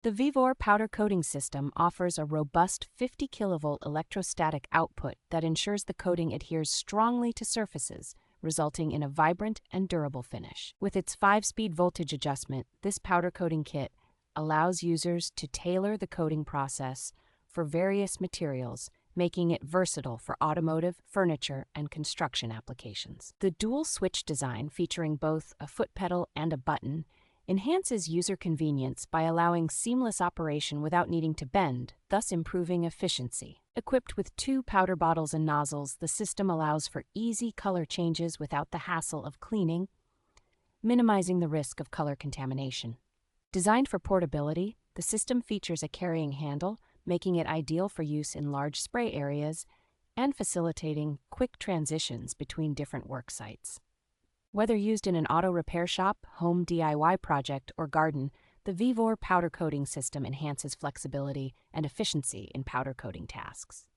The VEVOR Powder Coating System offers a robust 50 kilovolt electrostatic output that ensures the coating adheres strongly to surfaces, resulting in a vibrant and durable finish. With its 5-speed voltage adjustment, this powder coating kit allows users to tailor the coating process for various materials, making it versatile for automotive, furniture, and construction applications. The dual switch design, featuring both a foot pedal and a button, enhances user convenience by allowing seamless operation without needing to bend, thus improving efficiency. Equipped with 2 powder bottles and nozzles, the system allows for easy color changes without the hassle of cleaning, minimizing the risk of color contamination. Designed for portability, the system features a carrying handle, making it ideal for use in large spray areas and facilitating quick transitions between different work sites. Whether used in an auto repair shop, home DIY project, or garden, the VEVOR powder coating system enhances flexibility and efficiency in powder coating tasks.